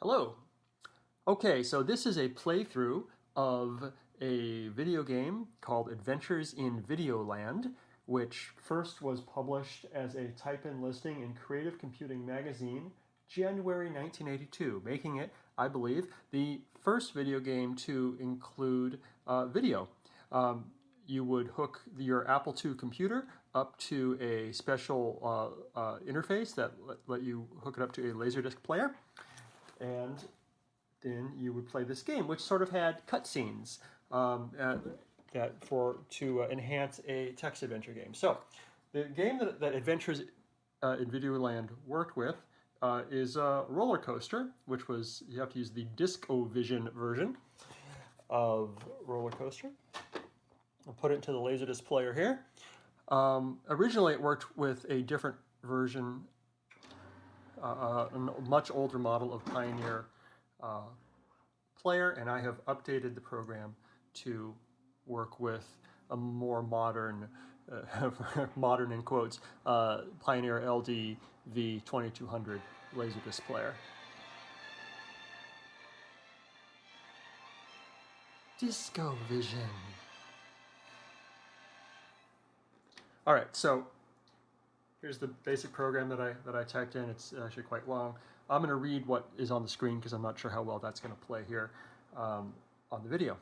Hello. Okay, so this is a playthrough of a video game called Adventures in Videoland, which first was published as a type-in listing in Creative Computing magazine, January 1982, making it, I believe, the first video game to include video. You would hook your Apple II computer up to a special interface that let you hook it up to a laserdisc player, and then you would play this game, which sort of had cutscenes to enhance a text adventure game. So, the game that Adventures in Videoland worked with is Rollercoaster, which was, you have to use the DiscoVision version of Rollercoaster. I'll put it into the laserdisc player here. Originally, it worked with a different version, a much older model of Pioneer player, and I have updated the program to work with a more modern, modern in quotes, Pioneer LD V2200 laserdisc player. DiscoVision. All right, so here's the basic program that I typed in. It's actually quite long. I'm going to read what is on the screen because I'm not sure how well that's going to play here on the video.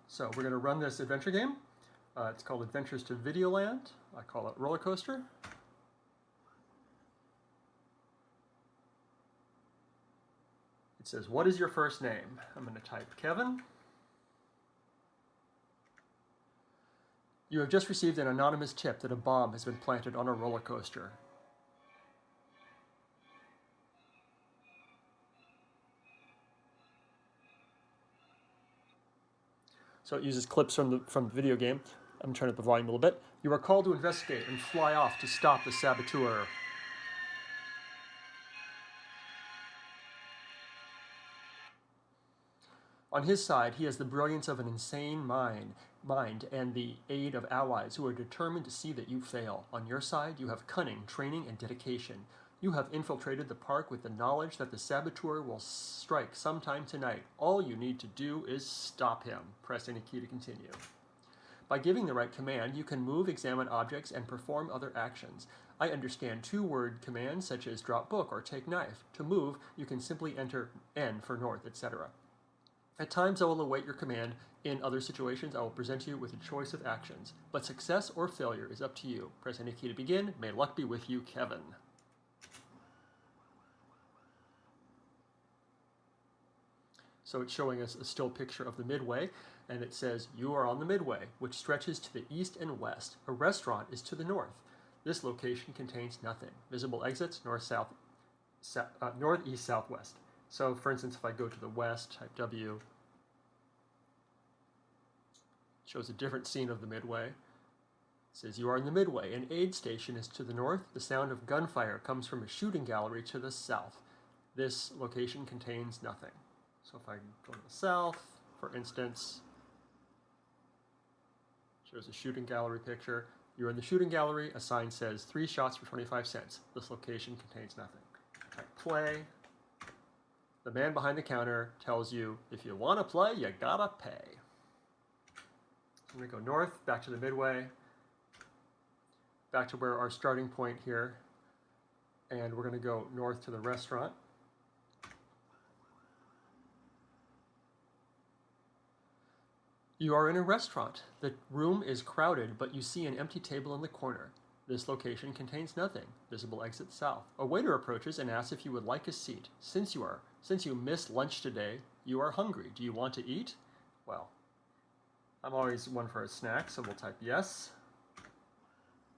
So we're going to run this adventure game. It's called Adventures to Videoland. I call it Rollercoaster. It says, "What is your first name?" I'm going to type Kevin. You have just received an anonymous tip that a bomb has been planted on a roller coaster. So it uses clips from the video game. I'm turning up the volume a little bit. You are called to investigate and fly off to stop the saboteur. On his side, he has the brilliance of an insane mind and the aid of allies who are determined to see that you fail. On your side, you have cunning, training, and dedication. You have infiltrated the park with the knowledge that the saboteur will strike sometime tonight. All you need to do is stop him. Press any key to continue. By giving the right command, you can move, examine objects, and perform other actions. I understand two-word commands such as drop book or take knife. To move, you can simply enter N for north, etc. At times I will await your command. In other situations I will present you with a choice of actions. But success or failure is up to you. Press any key to begin. May luck be with you, Kevin. So it's showing us a still picture of the Midway, and it says, "You are on the Midway, which stretches to the east and west. A restaurant is to the north. This location contains nothing. Visible exits north, east, southwest." So, for instance, if I go to the west, type W, it shows a different scene of the Midway. It says, "You are in the Midway. An aid station is to the north. The sound of gunfire comes from a shooting gallery to the south. This location contains nothing." So if I go to the south, for instance, it shows a shooting gallery picture. You're in the shooting gallery. A sign says 3 shots for 25 cents. This location contains nothing. Type play. The man behind the counter tells you, if you want to play, you gotta pay. I'm going to go north, back to the Midway, back to where our starting point here, and we're going to go north to the restaurant. You are in a restaurant. The room is crowded, but you see an empty table in the corner. This location contains nothing. Visible exit south. A waiter approaches and asks if you would like a seat. Since you missed lunch today, you are hungry. Do you want to eat? Well, I'm always one for a snack, so we'll type yes.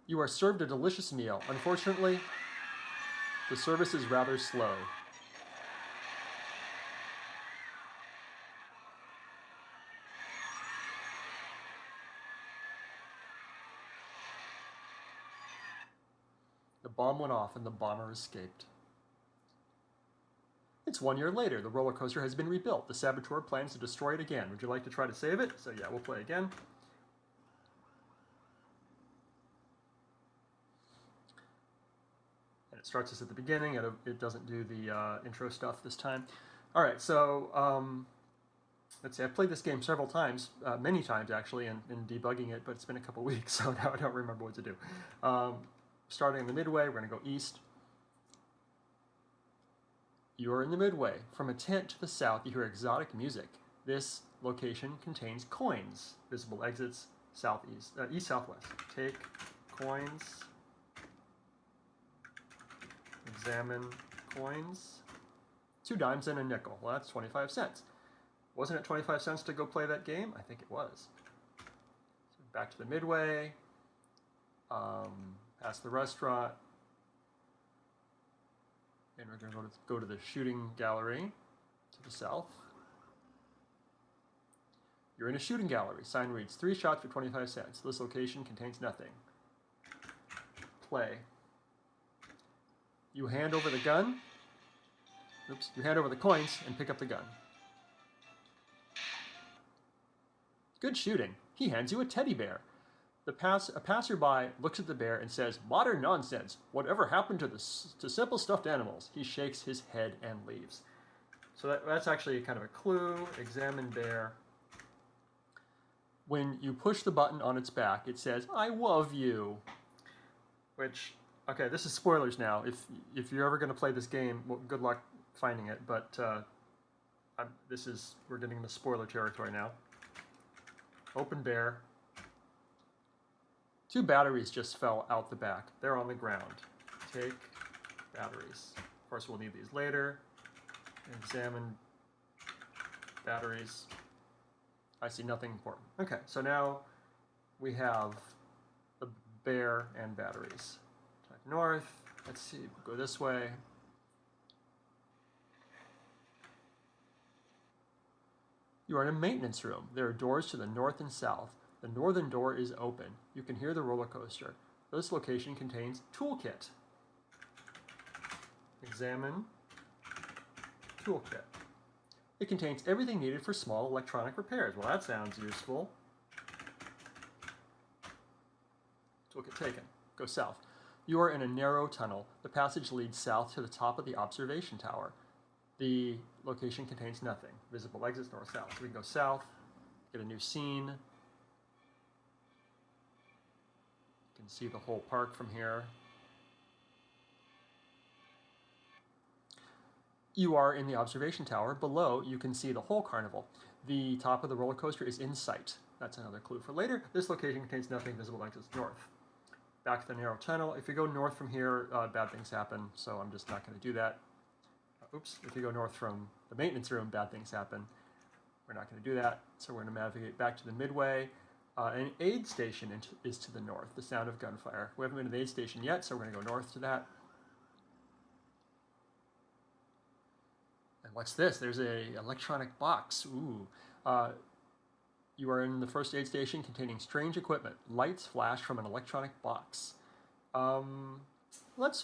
You are served a delicious meal. Unfortunately, the service is rather slow. The bomb went off and the bomber escaped. It's 1 year later. The roller coaster has been rebuilt. The saboteur plans to destroy it again. Would you like to try to save it? So yeah, we'll play again. And starts us at the beginning. It doesn't do the intro stuff this time. All right, so let's see. I've played this game several times, many times actually, in debugging it, but it's been a couple weeks, so now I don't remember what to do. Starting in the midway, we're going to go east. You are in the midway. From a tent to the south, you hear exotic music. This location contains coins. Visible exits southeast, east, southwest. Take coins. Examine coins. 2 dimes and a nickel. Well, that's 25 cents. Wasn't it 25 cents to go play that game? I think it was. So back to the midway. Past the restaurant. And we're going to go to the shooting gallery to the south. You're in a shooting gallery. Sign reads 3 shots for 25 cents. This location contains nothing. Play. You hand over the gun. Oops. You hand over the coins and pick up the gun. Good shooting. He hands you a teddy bear. A passerby looks at the bear and says, "Modern nonsense. Whatever happened to simple stuffed animals?" He shakes his head and leaves. So that's actually kind of a clue. Examine bear. When you push the button on its back, it says, "I love you." Which, okay, this is spoilers now. If you're ever going to play this game, well, good luck finding it. But we're getting into spoiler territory now. Open bear. 2 batteries just fell out the back. They're on the ground. Take batteries. Of course, we'll need these later. Examine batteries. I see nothing important. Okay, so now we have the bear and batteries. Type north. Let's see, we'll go this way. You are in a maintenance room. There are doors to the north and south. The northern door is open. You can hear the roller coaster. This location contains toolkit. Examine toolkit. It contains everything needed for small electronic repairs. Well, that sounds useful. Toolkit taken. Go south. You are in a narrow tunnel. The passage leads south to the top of the observation tower. The location contains nothing. Visible exits north-south. So we can go south, get a new scene. You can see the whole park from here. You are in the observation tower. Below, you can see the whole carnival. The top of the roller coaster is in sight. That's another clue for later. This location contains nothing. Visible exits north. Back to the narrow tunnel. If you go north from here, bad things happen, so I'm just not going to do that. Oops, if you go north from the maintenance room, bad things happen. We're not going to do that, so we're going to navigate back to the midway. An aid station is to the north, the sound of gunfire. We haven't been to the aid station yet, so we're going to go north to that. And what's this? There's an electronic box. Ooh. You are in the first aid station containing strange equipment. Lights flash from an electronic box.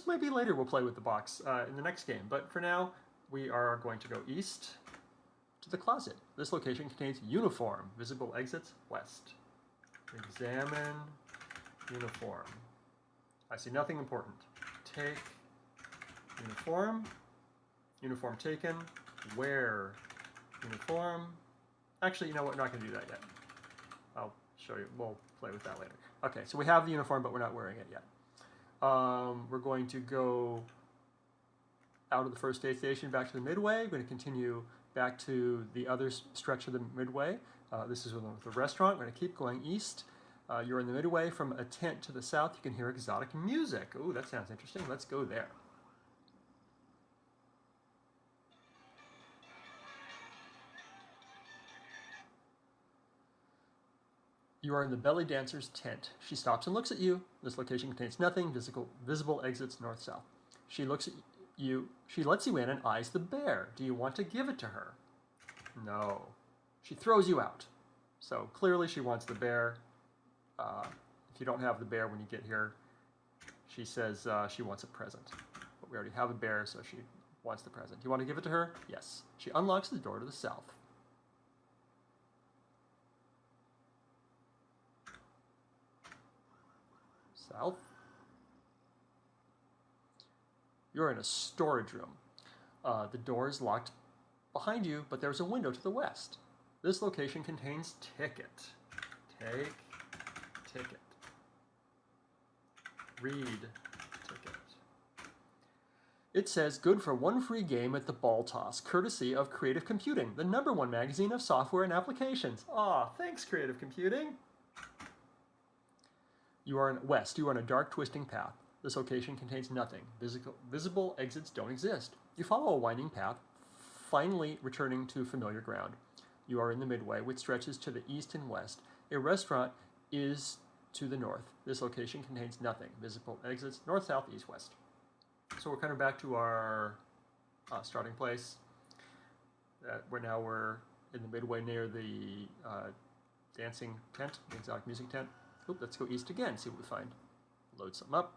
Maybe later we'll play with the box in the next game. But for now, we are going to go east to the closet. This location contains uniform. Visible exits west. Examine uniform. I see nothing important. Take uniform. Uniform taken. Wear uniform. Actually, you know what? We're not going to do that yet. I'll show you. We'll play with that later. Okay, so we have the uniform, but we're not wearing it yet. We're going to go out of the first aid station back to the midway. We're going to continue back to the other stretch of the midway. This is with the restaurant. We're going to keep going east. You're in the midway. From a tent to the south, you can hear exotic music. Ooh, that sounds interesting. Let's go there. You are in the belly dancer's tent. She stops and looks at you. This location contains nothing. Visible exits north-south. She looks at you. She lets you in and eyes the bear. Do you want to give it to her? No. She throws you out. So clearly she wants the bear. If you don't have the bear when you get here, she says she wants a present. But we already have a bear, so she wants the present. Do you want to give it to her? Yes. She unlocks the door to the south. South. You're in a storage room. The door is locked behind you, but there's a window to the west. This location contains ticket. Take ticket. Read ticket. It says, good for one free game at the ball toss, courtesy of Creative Computing, the #1 magazine of software and applications. Aw, thanks, Creative Computing. You are in west. You are on a dark, twisting path. This location contains nothing. Visible exits don't exist. You follow a winding path, finally returning to familiar ground. You are in the midway, which stretches to the east and west. A restaurant is to the north. This location contains nothing. Visible exits north, south, east, west. So we're kind of back to our starting place. We're in the midway near the dancing tent, the exotic music tent. Oop, let's go east again, see what we find. Load something up.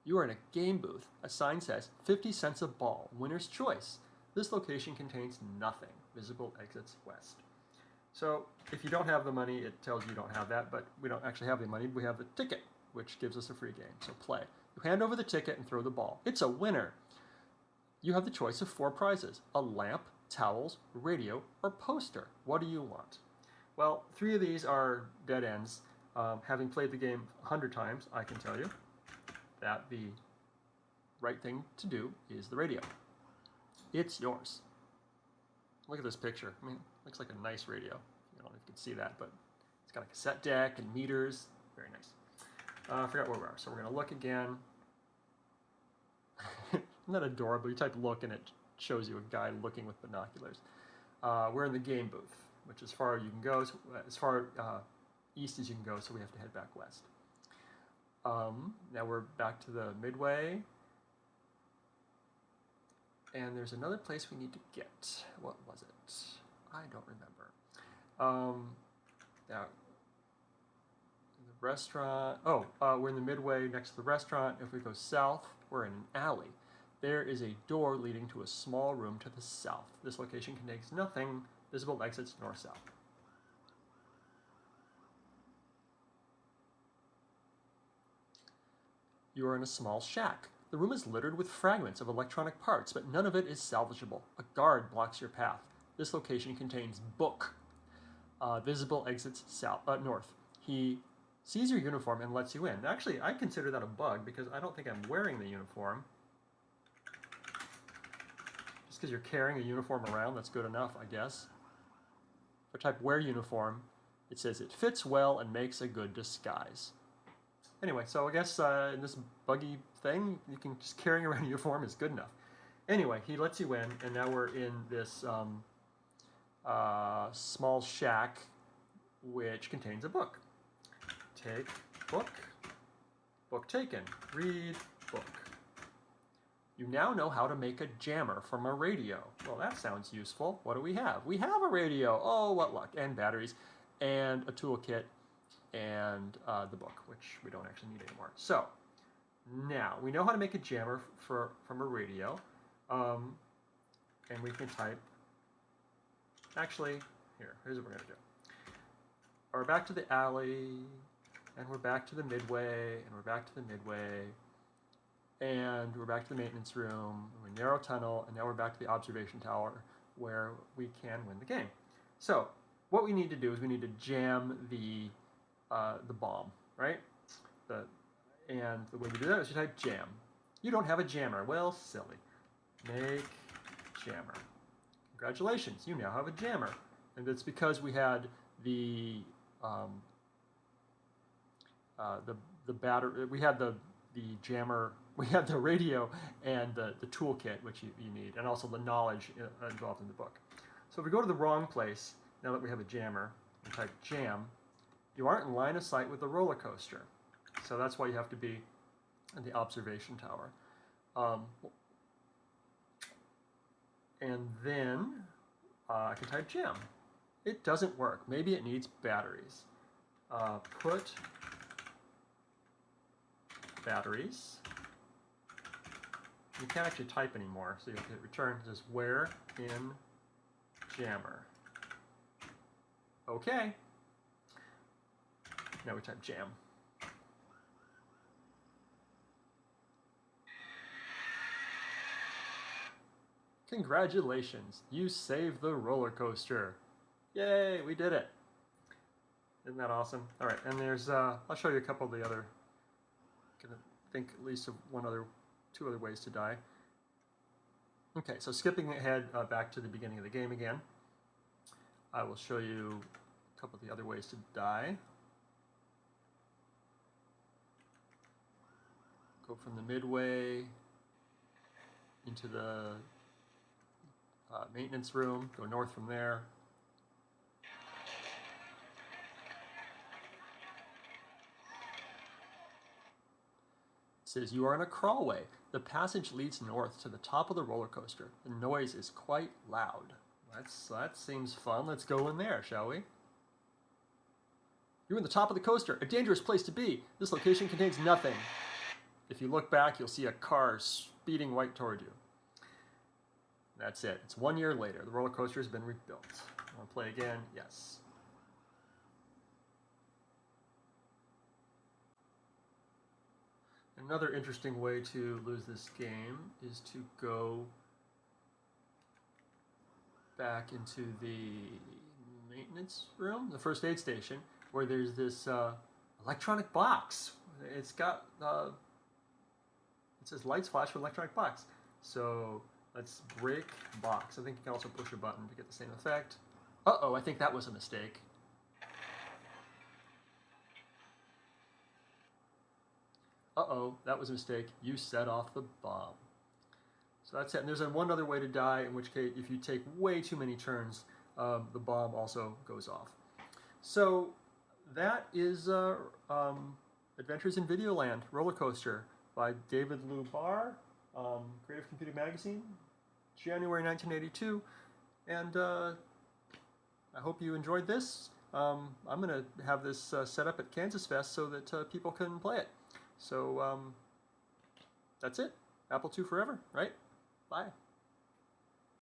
You are in a game booth. A sign says 50 cents a ball, winner's choice. This location contains nothing. Visible exits west. So if you don't have the money, it tells you don't have that, but we don't actually have the money. We have the ticket, which gives us a free game. So play. You hand over the ticket and throw the ball. It's a winner. You have the choice of 4 prizes: a lamp, towels, radio, or poster. What do you want? Well, 3 of these are dead ends. Having played the game 100 times, I can tell you that the right thing to do is the radio. It's yours. Look at this picture. I mean, it looks like a nice radio. I don't know if you can see that, but it's got a cassette deck and meters. Very nice. I forgot where we are, so we're going to look again. Isn't that adorable? You type look and it shows you a guy looking with binoculars. We're in the game booth, which is as far as you can go, as far east as you can go, so we have to head back west. Now we're back to the midway. And there's another place we need to get. What was it? I don't remember. Now, the restaurant. We're in the midway next to the restaurant. If we go south, we're in an alley. There is a door leading to a small room to the south. This location contains nothing. Visible exits north-south. You are in a small shack. The room is littered with fragments of electronic parts, but none of it is salvageable. A guard blocks your path. This location contains book. Visible exits north. He sees your uniform and lets you in. Actually, I consider that a bug because I don't think I'm wearing the uniform. Just because you're carrying a uniform around, that's good enough, I guess. If I type wear uniform, it says it fits well and makes a good disguise. Anyway, so I guess in this buggy thing, you can just carrying around a uniform is good enough. Anyway, he lets you in, and now we're in this small shack, which contains a book. Take book. Book taken. Read book. You now know how to make a jammer from a radio. Well, that sounds useful. What do we have? We have a radio. Oh, what luck. And batteries, and a toolkit, and the book, which we don't actually need anymore. So now we know how to make a jammer from a radio, and we can type. Actually, here's what we're going to do. We're back to the alley, and we're back to the midway, and we're back to the midway, and we're back to the maintenance room. We're in narrow tunnel, and now we're back to the observation tower where we can win the game. So what we need to do is we need to jam the bomb, right? And the way you do that is you type jam. You don't have a jammer. Well, silly. Make jammer. Congratulations, you now have a jammer. And it's because we had the battery, we had the jammer, we had the radio and the toolkit, which you need, and also the knowledge involved in the book. So if we go to the wrong place, now that we have a jammer, and type jam, you aren't in line of sight with the roller coaster. So that's why you have to be in the observation tower. And then I can type jam. It doesn't work. Maybe it needs batteries. Put batteries. You can't actually type anymore, so you have to hit return. It says where in jammer. Okay. Now we type jam. Congratulations, you saved the roller coaster. Yay, we did it. Isn't that awesome? All right, and there's, I'll show you a couple of the other, I think at least of two other ways to die. Okay, so skipping ahead back to the beginning of the game again, I will show you a couple of the other ways to die. Go from the midway into the maintenance room, go north from there. It says you are in a crawlway. The passage leads north to the top of the roller coaster. The noise is quite loud. That seems fun. Let's go in there, shall we? You're in the top of the coaster, a dangerous place to be. This location contains nothing. If you look back, you'll see a car speeding right toward you. That's it. It's 1 year later. The roller coaster has been rebuilt. Want to play again? Yes. Another interesting way to lose this game is to go back into the maintenance room, the first aid station, where there's this electronic box. It's got, it says lights flash with electronic box. So let's break box. I think you can also push a button to get the same effect. Uh-oh, I think that was a mistake. Uh-oh, that was a mistake. You set off the bomb. So that's it. And there's one other way to die, in which case, if you take way too many turns, the bomb also goes off. So that is Adventures in Videoland, Roller Coaster by David Lubar, Creative Computing Magazine, January 1982. And I hope you enjoyed this. I'm going to have this set up at Kansas Fest so that people can play it. So that's it. Apple II forever, right? Bye.